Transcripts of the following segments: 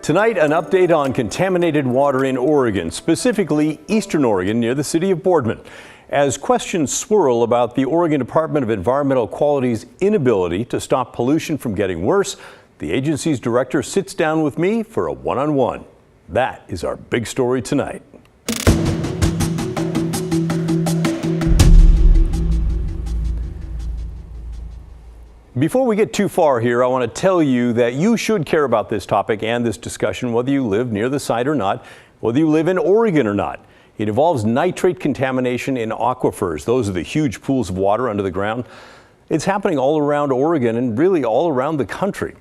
Tonight, an update on contaminated water in Oregon, specifically Eastern Oregon near the city of Boardman. As questions swirl about the Oregon Department of Environmental Quality's inability to stop pollution from getting worse, the agency's director sits down with me for a one-on-one. That is our big story tonight. Before we get too far here, I want to tell you that you should care about this topic and this discussion, whether you live near the site or not, whether you live in Oregon or not. It involves nitrate contamination in aquifers. Those are the huge pools of water under the ground. It's happening all around Oregon and really all around the country.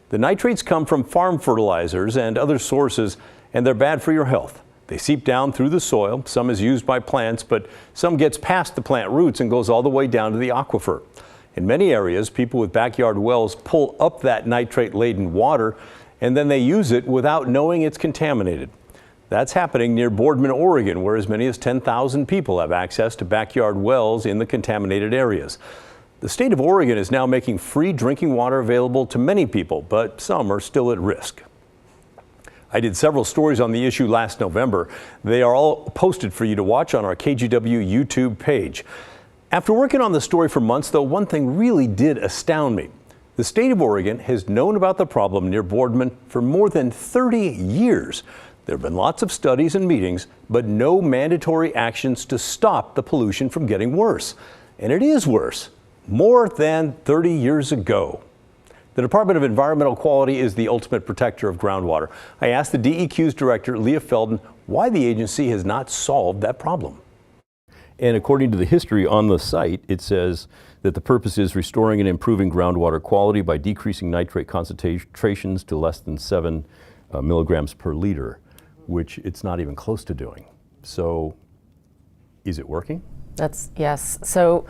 The nitrates come from farm fertilizers and other sources, and they're bad for your health. They seep down through the soil. Some is used by plants, but some gets past the plant roots and goes all the way down to the aquifer. In many areas, people with backyard wells pull up that nitrate-laden water, and then they use it without knowing it's contaminated. That's happening near Boardman, Oregon, where as many as 10,000 people have access to backyard wells in the contaminated areas. The state of Oregon is now making free drinking water available to many people, but some are still at risk. I did several stories on the issue last November. They are all posted for you to watch on our KGW YouTube page. After working on the story for months, though, one thing really did astound me. The state of Oregon has known about the problem near Boardman for more than 30 years. There have been lots of studies and meetings, but no mandatory actions to stop the pollution from getting worse. And it is worse, more than 30 years ago. The Department of Environmental Quality is the ultimate protector of groundwater. I asked the DEQ's director, Leah Felden, why the agency has not solved that problem. And according to the history on the site, it says that the purpose is restoring and improving groundwater quality by decreasing nitrate concentrations to less than 7 milligrams per liter, which it's not even close to doing. So is it working? Yes. So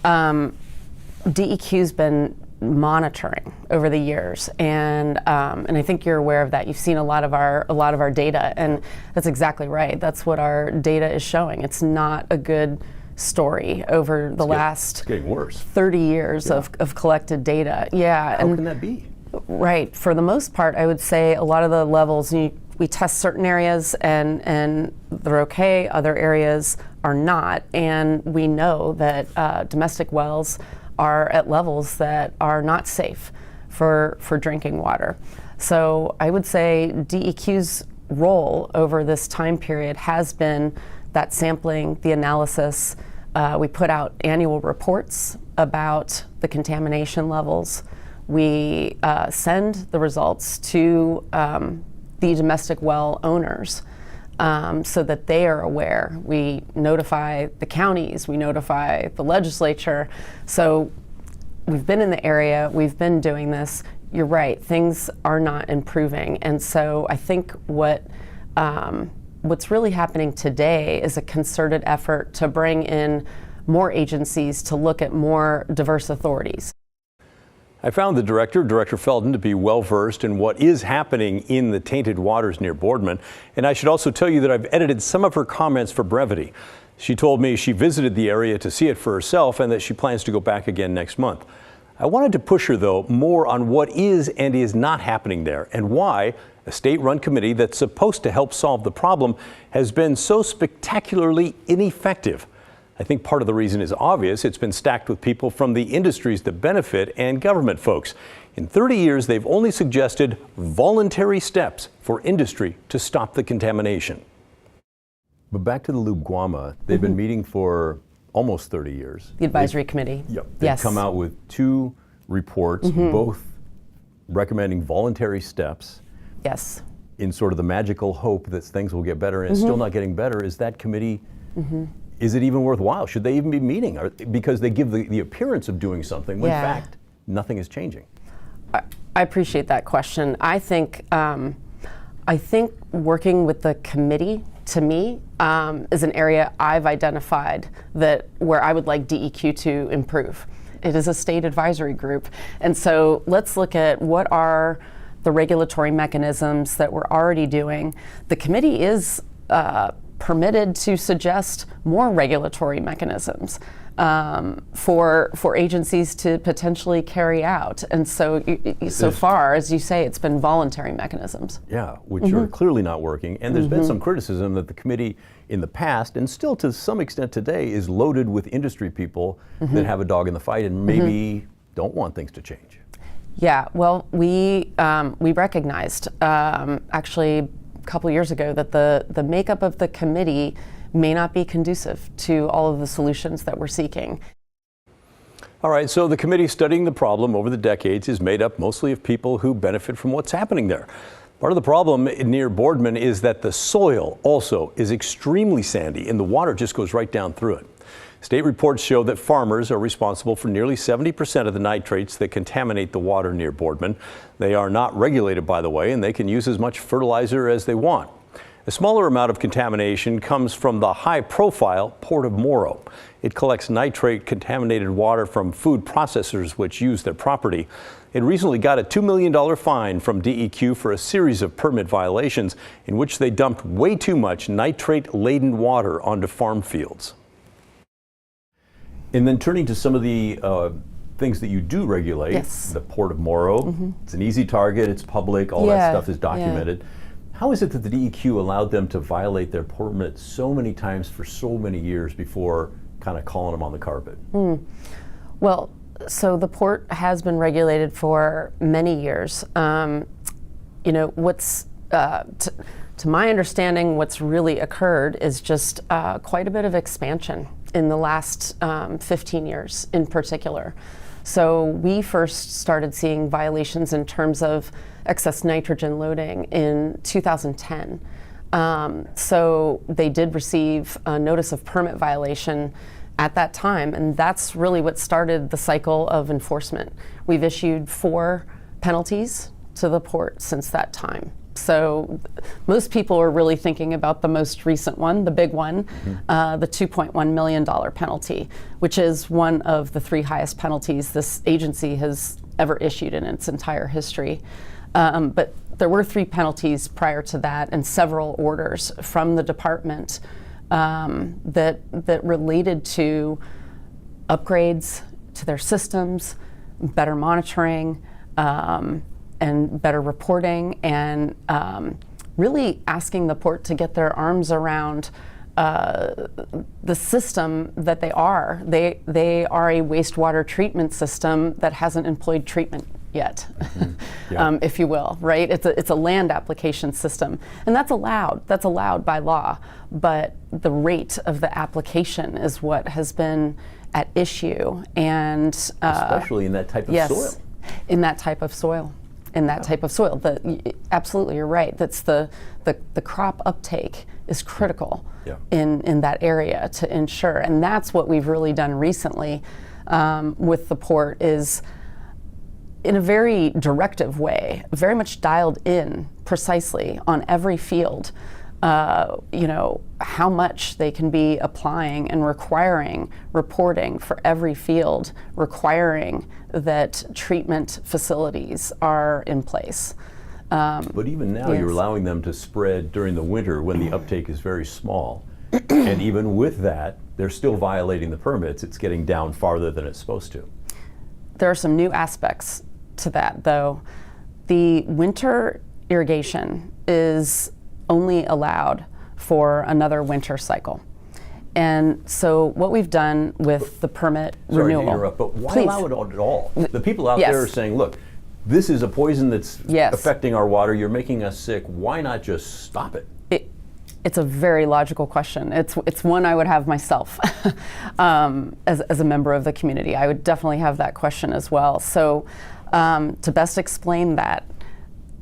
DEQ's been monitoring over the years, and I think you're aware of that. You've seen a lot of our data, and that's exactly right. That's what our data is showing. It's not a good story over the last 30 years of collected data. Yeah. How can that be? Right. For the most part, I would say a lot of the levels, we test certain areas and they're okay. Other areas are not, and we know that domestic wells are at levels that are not safe for drinking water. So I would say DEQ's role over this time period has been that sampling, the analysis. We put out annual reports about the contamination levels. We send the results to the domestic well owners so that they are aware. We notify the counties, we notify the legislature. So we've been in the area, we've been doing this. You're right, things are not improving. And so I think what's really happening today is a concerted effort to bring in more agencies to look at more diverse authorities. I found the Director Felden, to be well-versed in what is happening in the Tainted Waters near Boardman. And I should also tell you that I've edited some of her comments for brevity. She told me she visited the area to see it for herself and that she plans to go back again next month. I wanted to push her, though, more on what is and is not happening there and why a state-run committee that's supposed to help solve the problem has been so spectacularly ineffective. I think part of the reason is obvious. It's been stacked with people from the industries that benefit and government folks. In 30 years, they've only suggested voluntary steps for industry to stop the contamination. But back to the Lube Guama, they've been meeting for almost 30 years. The advisory committee. Yep. They've come out with 2 reports, both recommending voluntary steps. Yes. In sort of the magical hope that things will get better, and it's still not getting better. Is that committee, is it even worthwhile? Should they even be meeting? Because they give the appearance of doing something when in fact nothing is changing. I appreciate that question. I think working with the committee, to me, is an area I've identified where I would like DEQ to improve. It is a state advisory group, and so let's look at what are the regulatory mechanisms that we're already doing. The committee is permitted to suggest more regulatory mechanisms. for agencies to potentially carry out. And so so far, as you say, it's been voluntary mechanisms. Yeah, which are clearly not working. And there's been some criticism that the committee in the past, and still to some extent today, is loaded with industry people that have a dog in the fight and maybe don't want things to change. Yeah, well, we recognized actually a couple years ago that the makeup of the committee may not be conducive to all of the solutions that we're seeking. All right, so the committee studying the problem over the decades is made up mostly of people who benefit from what's happening there. Part of the problem near Boardman is that the soil also is extremely sandy and the water just goes right down through it. State reports show that farmers are responsible for nearly 70% of the nitrates that contaminate the water near Boardman. They are not regulated, by the way, and they can use as much fertilizer as they want. A smaller amount of contamination comes from the high-profile Port of Morrow. It collects nitrate-contaminated water from food processors which use their property. It recently got a $2 million fine from DEQ for a series of permit violations in which they dumped way too much nitrate-laden water onto farm fields. And then turning to some of the things that you do regulate, Yes. the Port of Morrow, it's an easy target, it's public, all that stuff is documented. How is it that the DEQ allowed them to violate their permit so many times for so many years before kind of calling them on the carpet? Well, so the port has been regulated for many years. You know, what's to my understanding, what's really occurred is just quite a bit of expansion in the last 15 years in particular. So we first started seeing violations in terms of excess nitrogen loading in 2010. So they did receive a notice of permit violation at that time, and that's really what started the cycle of enforcement. We've issued 4 penalties to the port since that time. So most people are really thinking about the most recent one, the big one, the $2.1 million penalty, which is one of the 3 highest penalties this agency has ever issued in its entire history. But there were 3 penalties prior to that and several orders from the department that related to upgrades to their systems, better monitoring, and better reporting, and really asking the port to get their arms around the system that they are. They are a wastewater treatment system that hasn't employed treatment yet, if you will, right? It's a land application system, and that's allowed. That's allowed by law, but the rate of the application is what has been at issue, and especially in that type of soil. In that type of soil. In that type of soil. Absolutely, you're right. That's the crop uptake is critical in that area to ensure, and that's what we've really done recently with the port, is in a very directive way, very much dialed in precisely on every field, you know, how much they can be applying and requiring reporting for every field, requiring that treatment facilities are in place. But even now you're allowing them to spread during the winter when the uptake is very small. And even with that, they're still violating the permits. It's getting down farther than it's supposed to. There are some new aspects to that, though. The winter irrigation is only allowed for another winter cycle. And so what we've done with the permit renewal. Sorry to interrupt, but why allow it at all? The people out there are saying, look, this is a poison that's affecting our water. You're making us sick. Why not just stop it? It's a very logical question. It's one I would have myself as a member of the community. I would definitely have that question as well. So to best explain that,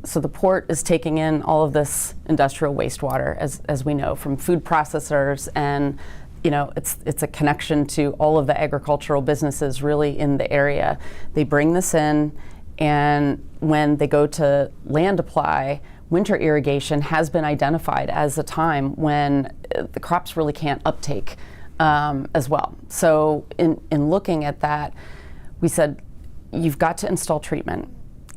so the port is taking in all of this industrial wastewater, as we know, from food processors, and you know, it's a connection to all of the agricultural businesses really in the area. They bring this in, and when they go to land apply, winter irrigation has been identified as a time when the crops really can't uptake as well. So in looking at that, we said, you've got to install treatment,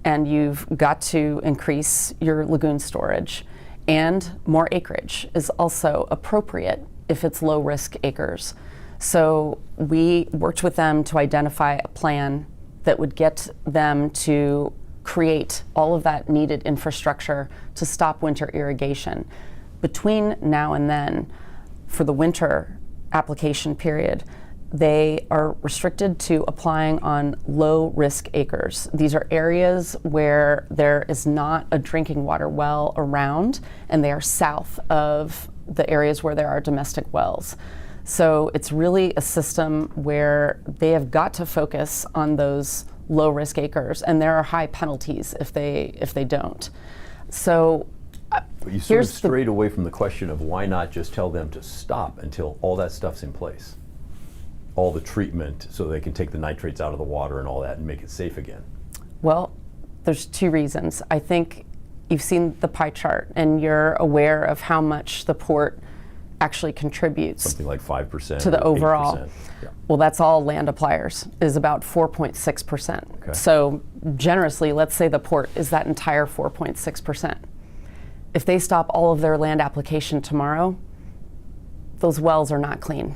and you've got to increase your lagoon storage, and more acreage is also appropriate if it's low risk acres. So we worked with them to identify a plan that would get them to create all of that needed infrastructure to stop winter irrigation. Between now and then, for the winter application period, they are restricted to applying on low-risk acres. These are areas where there is not a drinking water well around, and they are south of the areas where there are domestic wells. So it's really a system where they have got to focus on those low-risk acres, and there are high penalties if they don't. So but you sort of strayed away from the question of why not just tell them to stop until all that stuff's in place. All the treatment so they can take the nitrates out of the water and all that and make it safe again. Well, there's two reasons. I think you've seen the pie chart and you're aware of how much the port actually contributes. Something like 5% to the overall. 8%. Yeah. Well, that's all land appliers, is about 4.6%. Okay. So generously, let's say the port is that entire 4.6%. If they stop all of their land application tomorrow, those wells are not clean.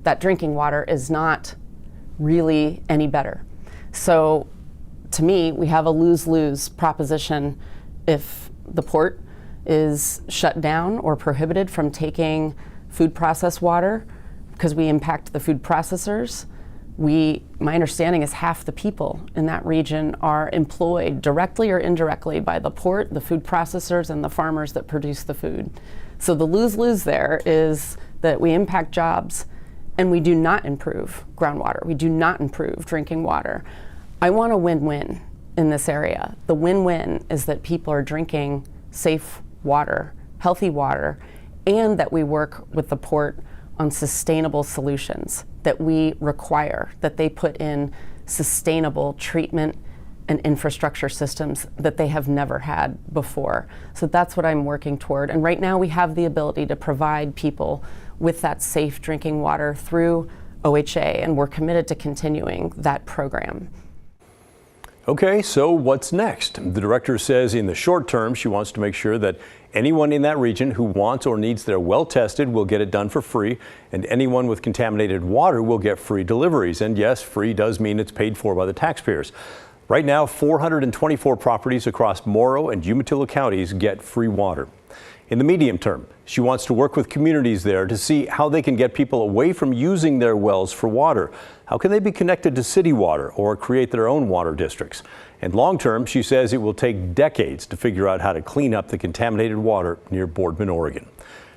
That drinking water is not really any better. So to me, we have a lose-lose proposition if the port is shut down or prohibited from taking food processed water because we impact the food processors. My understanding is half the people in that region are employed directly or indirectly by the port, the food processors, and the farmers that produce the food. So the lose-lose there is that we impact jobs and we do not improve groundwater. We do not improve drinking water. I want a win-win in this area. The win-win is that people are drinking safe water, healthy water, and that we work with the port on sustainable solutions, that we require that they put in sustainable treatment and infrastructure systems that they have never had before. So that's what I'm working toward. And right now we have the ability to provide people with that safe drinking water through OHA, and we're committed to continuing that program. Okay, so what's next? The director says in the short term, she wants to make sure that anyone in that region who wants or needs their well tested will get it done for free, and anyone with contaminated water will get free deliveries. And yes, free does mean it's paid for by the taxpayers. Right now, 424 properties across Morrow and Umatilla counties get free water. In the medium term, she wants to work with communities there to see how they can get people away from using their wells for water. How can they be connected to city water or create their own water districts? And long term, she says it will take decades to figure out how to clean up the contaminated water near Boardman, Oregon.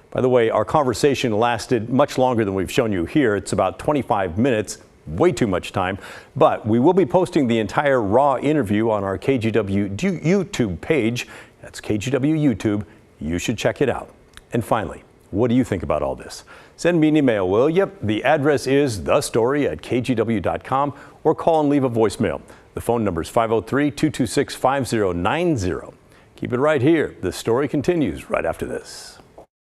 By the way, our conversation lasted much longer than we've shown you here. It's about 25 minutes, way too much time. But we will be posting the entire raw interview on our KGW YouTube page. That's KGW YouTube. You should check it out. And finally, what do you think about all this? Send me an email, will you? The address is thestory@kgw.com, or call and leave a voicemail. The phone number is 503-226-5090. Keep it right here. The story continues right after this.